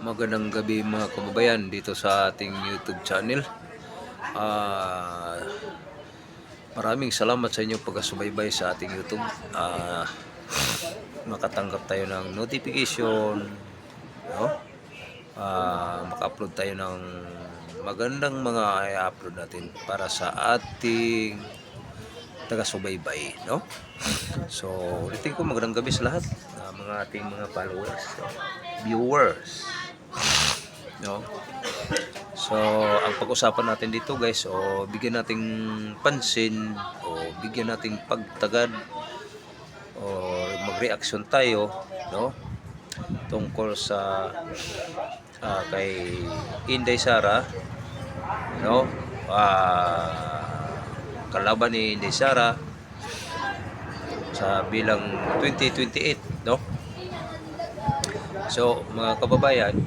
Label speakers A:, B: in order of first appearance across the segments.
A: Magandang gabi mga kababayan dito sa ating YouTube channel. Maraming salamat sa inyong pagkasubaybay sa ating YouTube. Makatanggap tayo ng notification, no? Maka-upload tayo ng magandang mga i-upload natin para sa ating taga-subaybay, no? So, ulitin ko magandang gabi sa lahat, mga ating mga followers, viewers, no? So, ang pag-usapan natin dito guys, bigyan nating pansin o bigyan nating pagtagad o mag-reaction tayo, no? Tungkol sa kay Inday Sara, no? Kalaban ni Inday Sara sa bilang 2028, no? So, mga kababayan,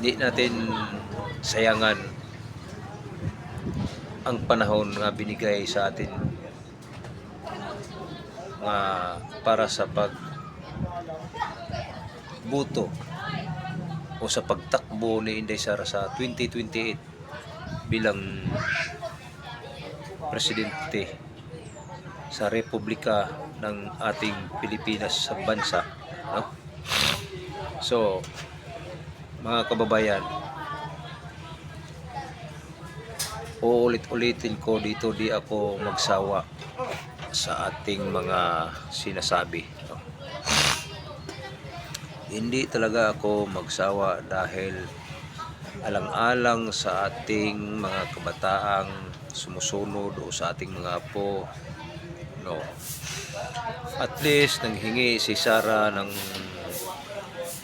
A: di natin sayangan ang panahon na binigay sa atin para sa pagbuto o sa pagtakbo ni Inday Sara sa 2028 bilang presidente sa Republika ng ating Pilipinas sa bansa, no? So, mga kababayan, uulit-ulitin ko dito, di ako magsawa sa ating mga sinasabi, no? Hindi talaga ako magsawa dahil alang-alang sa ating mga kabataang sumusunod o sa ating mga apo, no? At least nanghingi si Sara ng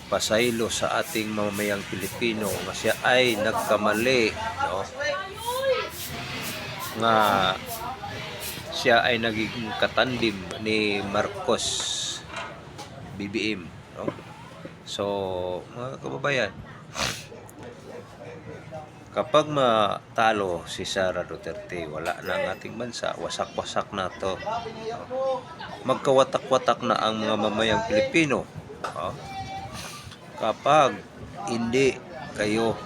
A: pasaylo sa ating mamamayang Pilipino nga siya ay nagkamali, no? Nga siya ay naging katandim ni Marcos BBM, no? So, mga kababayan, kapag matalo si Sara Duterte, wala na ang ating bansa, wasak-wasak na to, no? Magkawatak-watak na ang mga mamayang Pilipino, no? Kapag hindi kayo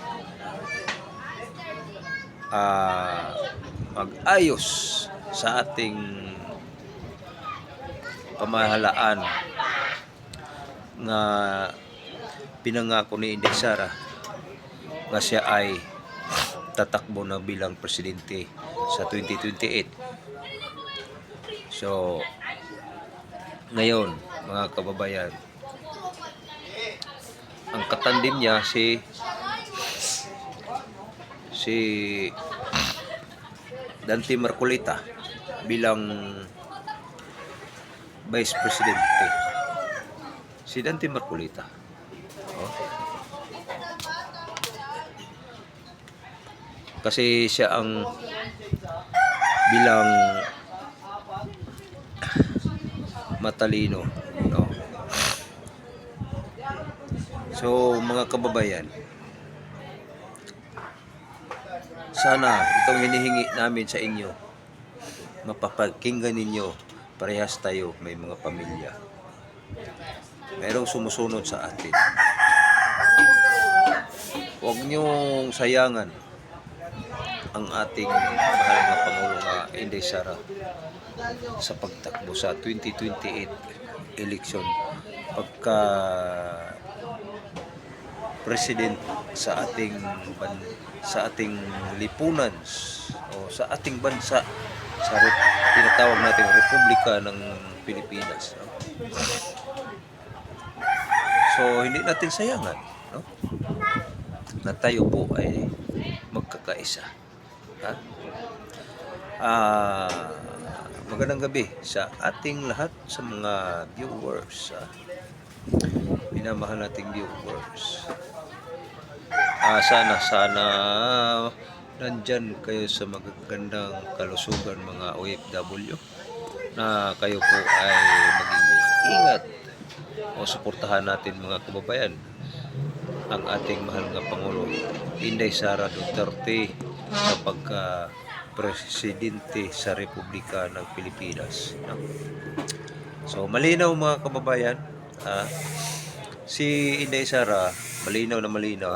A: mag-ayos sa ating pamahalaan nga pinangako ni Inday Sara nga siya ay tatakbo na bilang presidente sa 2028. So, ngayon mga kababayan, ang katandim niya si Dante Marcolita bilang Vice Presidente. Si Dante Marcolita, oh, kasi siya ang bilang matalino, no? So, mga kababayan, sana itong hinihingi namin sa inyo, mapapakinggan ninyo. Parehas tayo, may mga pamilya, mayroong sumusunod sa atin. Huwag niyong sayangan ang ating mahal na Pangulo nga Inday Sara sa pagtakbo sa 2028 election pagka president sa ating lipunan o sa ating bansa, sa tinatawag nating Republika ng Pilipinas, no? So, hindi natin sayangan, no? Na tayo po ay magkakaisa, ha? Magandang gabi sa ating lahat, sa mga viewers, minamahal nating viewers. Sana nandyan kayo sa magagandang kalusugan, mga OFW, na kayo po ay maging ingat o suportahan natin, mga kababayan, ang ating mahal nga Pangulo Inday Sara Duterte sa pagka-presidente sa Republika ng Pilipinas, no? So, malinaw mga kababayan, Si Inday Sara, malinaw na malinaw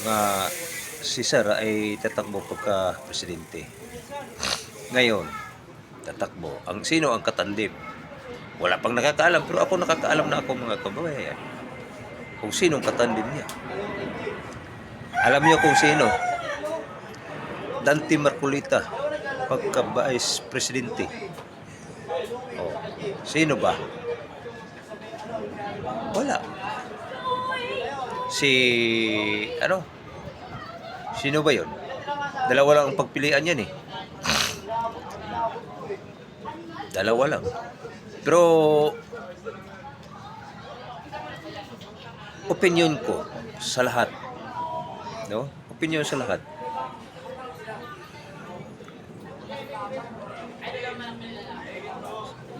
A: nga si Sara ay tatakbo pagka presidente. Ngayon, tatakbo. Sino ang katandim? Wala pang nakakaalam, pero ako nakakaalam na ako mga kababayan kung sinong katandim niya. Alam niyo kung sino? Dante Marcolita, pagka vice presidente. Oh, sino ba? Wala. Sino ba 'yon? Dalawa lang ang pagpilian yan eh. Dalawa lang. Pero opinion ko sa lahat, no? Opinion sa lahat.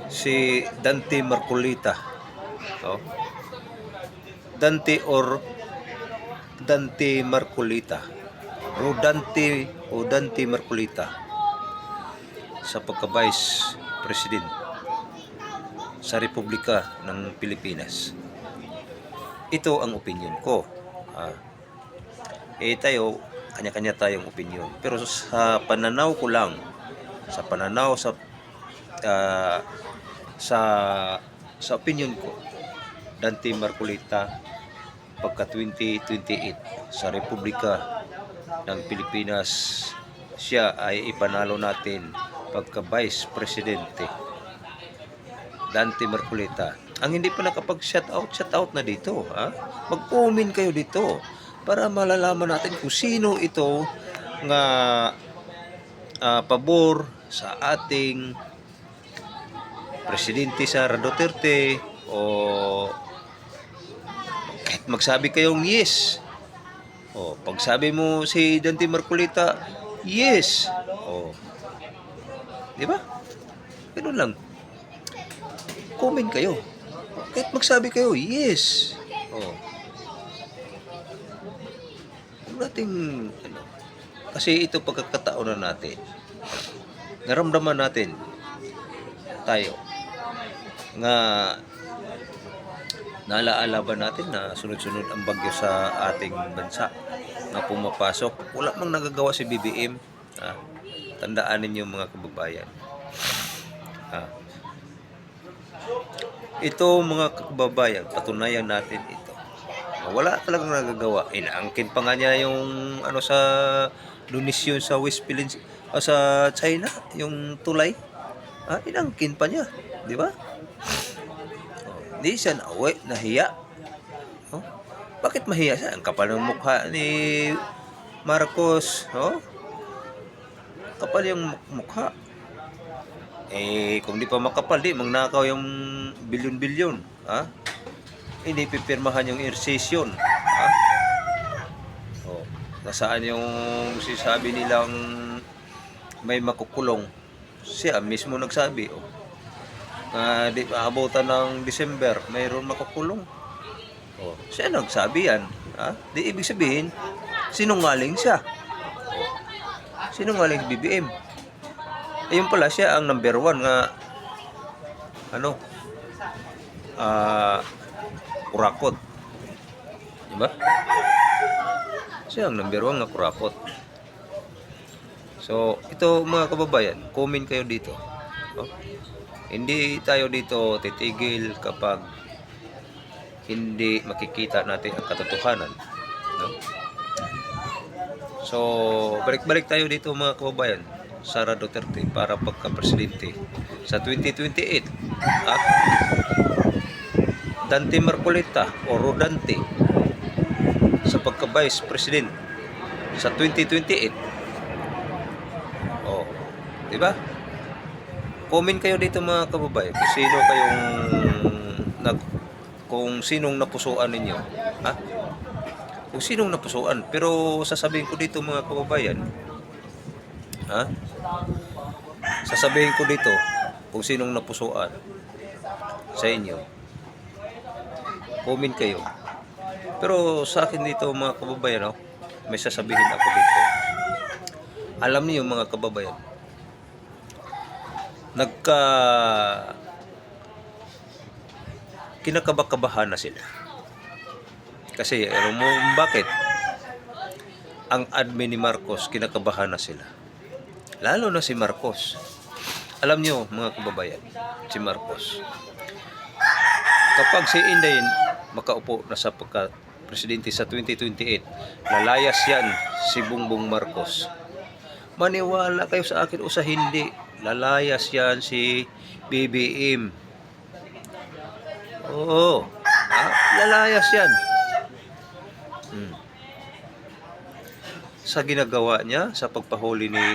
A: Si Dante Marcolita, no? Dante Marcolita. Dante Marcolita sa pagka-vice president sa Republika ng Pilipinas. Ito ang opinion ko. Tayo, kanya-kanya tayong opinion. Pero sa pananaw ko lang, sa opinion ko, Dante Marcolita pagka 2028 sa Republika ng Pilipinas, siya ay ipanalo natin pagka Vice Presidente. Dante Marcolita. Ang hindi pa nakapag-shout out na dito, mag-comment kayo dito para malalaman natin kung sino ito nga pabor sa ating Presidente Sara Duterte, o kahit magsabi kayong yes. Pag sabi mo si Dante Marcolita, yes. Di ba? Ganun lang. Comment kayo. Kahit magsabi kayo, yes. Nating kasi ito pagkakataon na natin. Naramdaman natin tayo nga naalaala ba natin na sunod-sunod ang bagyo sa ating bansa na pumapasok. Wala mang nagagawa si BBM. Tandaan ninyo mga kababayan. Ito mga kababayan, patunayan natin ito. Wala talagang nagagawa. Inaangkin pa nga niya yung sa donisyon sa West Philippines, sa China, yung tulay. Inangkin pa niya, di ba? Hindi siya nahiya. Bakit mahiya siya? Ang kapal ng mukha ni Marcos, kapal yung mukha. Kung di pa makapal, di magnakaw yung bilyon-bilyon, hindi pipirmahan yung recession, nasaan yung sinasabi nilang may makukulong? Siya mismo nagsabi, di maabutan ng December mayroon makukulong. Siya nagsabi yan, di ibig sabihin sinungaling siya. Sinungaling si BBM. Ayun pala, siya ang number 1 nga kurakot, diba? Siya ang number 1 nga kurakot. So ito mga kababayan, comment kayo dito. Hindi tayo dito titigil kapag hindi makikita natin ang katotohanan, So balik-balik tayo dito mga kababayan, Sara Duterte para pagka-presidente sa 2028. Dante Marcolita o Rodante sa pagka-vice president sa 2028. Di ba? Comment kayo dito mga kababayan kung sinong napusuan ninyo, kung sinong napusuan. Pero sasabihin ko dito mga kababayan, sasabihin ko dito kung sinong napusuan sa inyo. Comment kayo. Pero sa akin dito mga kababayan, may sasabihin ako dito. Alam niyo mga kababayan, kinakabakabahan na sila. Kasi alam mo bakit? Ang admin ni Marcos, kinakabahan na sila. Lalo na si Marcos. Alam nyo mga kababayan, si Marcos. Kapag si Inday makaupo na sa pagka-presidente sa 2028, lalayas yan si Bongbong Marcos. Maniwala kayo sa akin o sa hindi, lalayas yan si BBM. Oo, lalayas yan. Sa ginagawa niya sa pagpahuli ni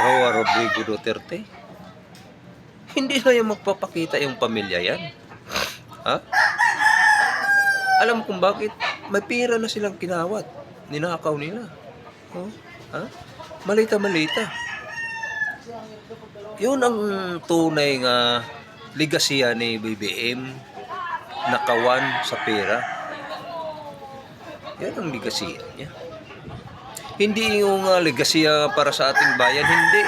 A: Roa Rodrigo Duterte, hindi na yung magpapakita yung pamilya yan. Ha? Alam mo kung bakit? May pera na silang kinawat. Ninakaw nila. Oh, ha? Malita-malita. Yun ang tunay nga legasya ni BBM, nakawan sa pera. Yan ang legasya niya. Hindi yung legasya para sa ating bayan, hindi.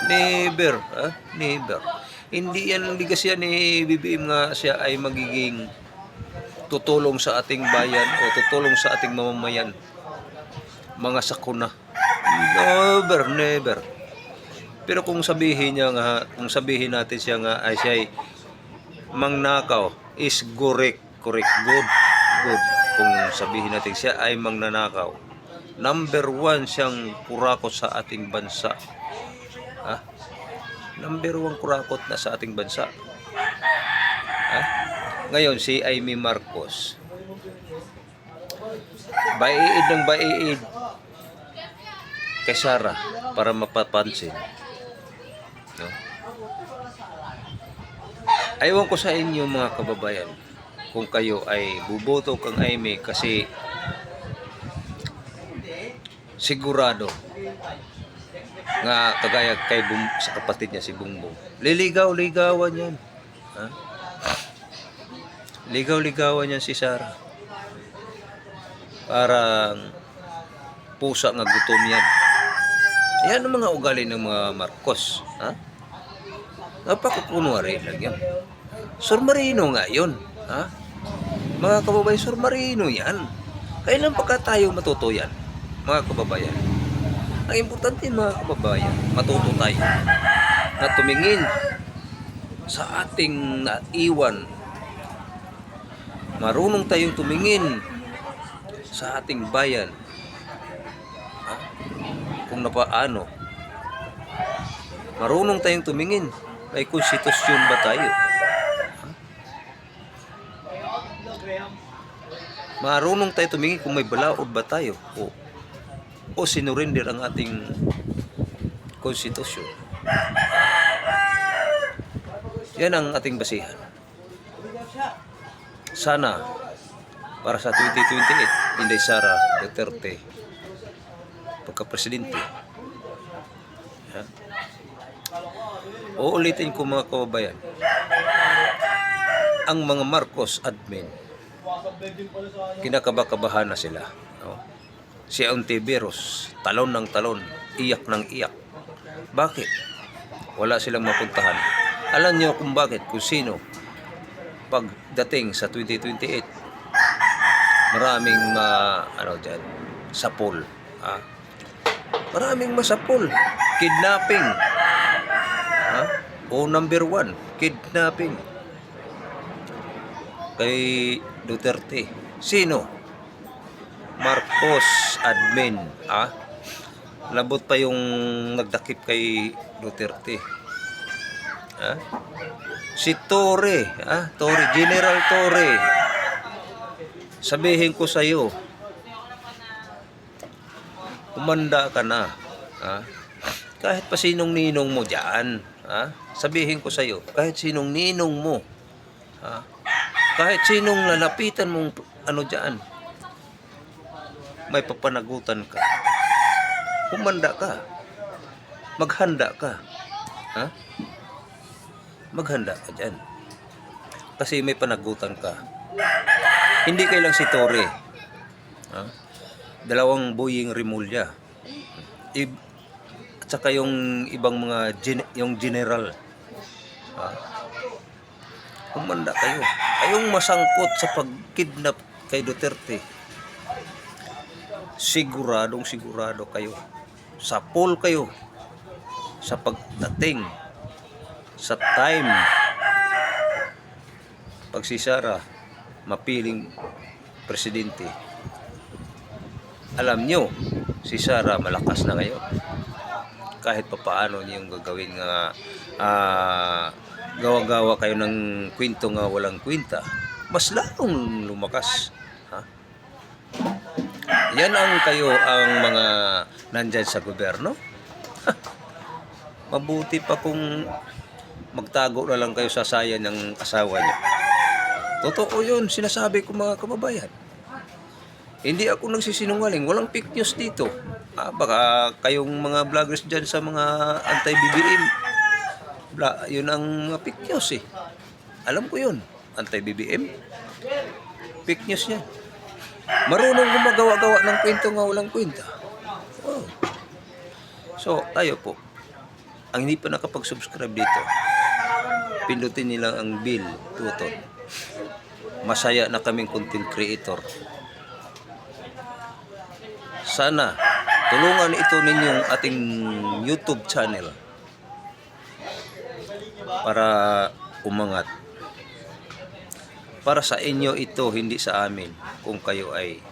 A: Never, ha? Never. Hindi yan ang legasya ni BBM nga siya ay magiging tutulong sa ating bayan o tutulong sa ating mamamayan. Mga sakuna. Never, never. Pero kung sabihin niya nga, kung sabihin natin siya nga ay siya ay mangnakaw, is correct, good. Kung sabihin natin siya ay mangnanakaw, number 1 siyang kurakot sa ating bansa. Ha? Number 1 kurakot na sa ating bansa. Ha? Ngayon, si Amy Marcos, baiid ng baiid kay Sara para mapapansin. No? Ayaw ko sa inyo mga kababayan kung kayo ay buboto kang Amy kasi sigurado nga kagaya kay sa kapatid niya si Bongbong. Liligaw-ligawan yan. Ha? Ligaw-ligawan yan si Sara. Parang pusa nga gutom yan. Yan ang mga ugali ng mga Marcos. Ha? Napakukunwari lang yan. Surmarino nga yun. Ha? Mga kababayan, surmarino yan. Kailan pa ka tayo matuto yan? Mga kababayan. Ang importante mga kababayan, matuto tayo na tumingin sa ating naiwan. Marunong tayong tumingin sa ating bayan. Ha? Kung napaano. Marunong tayong tumingin. May konstitusyon ba tayo? Ha? Marunong tayong tumingin kung may balaod ba tayo. O sinurrender ang ating konstitusyon. Yan ang ating basihan. Sana para sa 2028, Inday Sara Duterte pagka-presidente. Yan. Uulitin ko mga kababayan, ang mga Marcos admin, kinakabakabahan na sila. No? Si Ontiveros, talon ng talon, iyak ng iyak. Bakit? Wala silang mapuntahan. Alam niyo kung bakit, kung sino pagdating sa 2028, maraming sapol. Ha? Maraming masapol. Kidnapping. Ha? O number 1, kidnapping. Kay Duterte. Sino? Marcos admin. Ha? Labot pa yung nagdakip kay Duterte. Ha? Si Torre, Torre, General Torre. Sabihin ko sa iyo, umanda ka na. Ha? Kahit pa sinong ninong mo diyan, sabihin ko sa iyo, kahit sinong ninong mo, kahit sinong lalapitan mong diyan, may papanagutan ka. Umanda ka. Maghanda ka. Ha? Maghanda ka dyan. Kasi may panagutan ka. Hindi kailang si Torre. Ha? 2 Boying Rimulya. At saka yung ibang mga yung general. Ha? humanda kayo. Kayong masangkot sa pagkidnap kay Duterte. Siguradong sigurado kayo. Sapol kayo sa pagdating sa time pag si Sara mapiling presidente. Alam nyo, si Sara malakas na ngayon. Kahit pa paano niyong gagawin nga gawa-gawa kayo ng kwento nga walang kwenta, mas lalong lumakas. Ha? Yan ang kayo ang mga nandyan sa gobyerno. Mabuti pa kung magtago na lang kayo sa saya ng asawa niyo. Totoo yun, sinasabi ko mga kababayan. Hindi ako nagsisinungaling, walang fake news dito. Baka kayong mga vloggers dyan sa mga anti-BBM, yun ang mga fake news eh. Alam ko yun, anti-BBM, fake news yan. Marunong gumagawa-gawa ng kwento nga walang kwenta. Oh. So, tayo po, ang hindi pa nakapag-subscribe dito, pindutin nila ang bell button. Masaya na kaming content creator. Sana tulungan ito ninyong ating YouTube channel para umangat. Para sa inyo ito, hindi sa amin. Kung kayo ay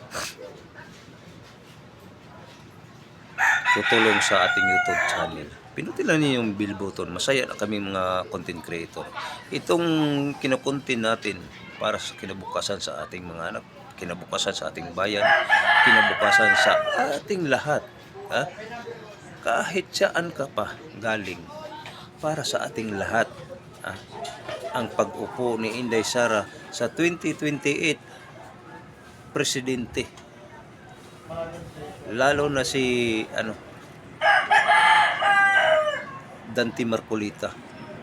A: tutulong sa ating YouTube channel, pinutin lang niyo yung bell button. Masaya na kami mga content creator. Itong kinukontent natin para sa kinabukasan sa ating mga anak, kinabukasan sa ating bayan, kinabukasan sa ating lahat. Ha? Kahit saan ka pa galing, para sa ating lahat. Ha? Ang pag-upo ni Inday Sara sa 2028 presidente. Lalo na si Dante Marcolita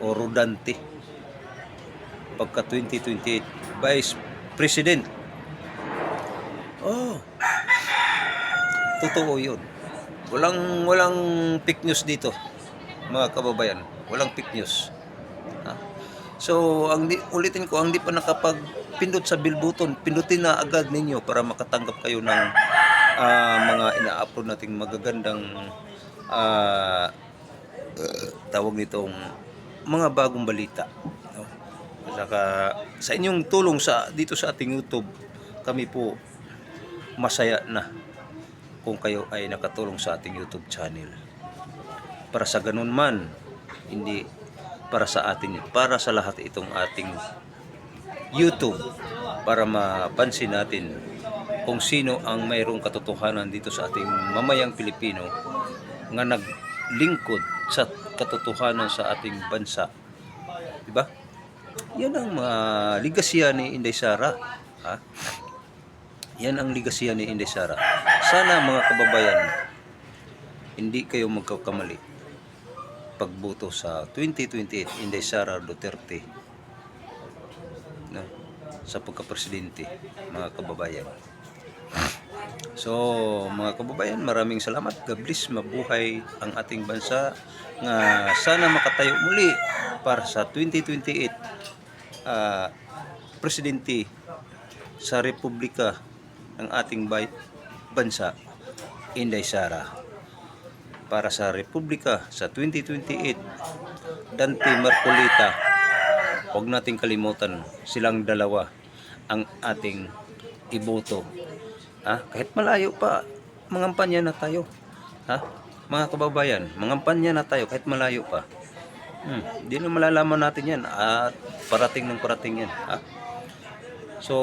A: o Rodante pagka 2028 Vice President. Oh, totoo yun. Walang fake news dito, mga kababayan. Walang fake news. Ha? So, ulitin ko, ang di pa nakapagpindot sa bell button, pindutin na agad ninyo para makatanggap kayo ng mga ina-upload nating magagandang tawag nitong mga bagong balita. No? Saka sa inyong tulong dito sa ating YouTube, kami po masaya na kung kayo ay nakatulong sa ating YouTube channel. Para sa ganun man, hindi para sa atin, para sa lahat itong ating YouTube, para mapansin natin kung sino ang mayroong katotohanan dito sa ating mamayang Pilipino nga naglingkod sa katotohanan sa ating bansa. Diba? Yan ang ligasya ni Inday Sara. Ha? Yan ang ligasya ni Inday Sara. Sana mga kababayan, hindi kayo magkakamali pagboto sa 2028 Inday Sara Duterte, no? Sa pagka-presidente, mga kababayan. So, mga kababayan, maraming salamat. God bless, mabuhay ang ating bansa nga sana makatayo muli para sa 2028 presidente sa Republika ng ating bansa, Inday Sara. Para sa Republika sa 2028, Dante Marcolita. Huwag nating kalimutan, silang dalawa ang ating iboto. Kahit malayo pa, mangampanya na tayo. Mga kababayan, mangampanya na tayo kahit malayo pa. Hindi na malalaman natin yan at parating ng parating yan. So,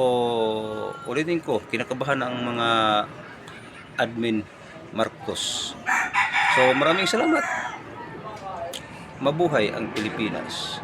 A: ulitin ko, kinakabahan ang mga admin Marcos. So, maraming salamat. Mabuhay ang Pilipinas.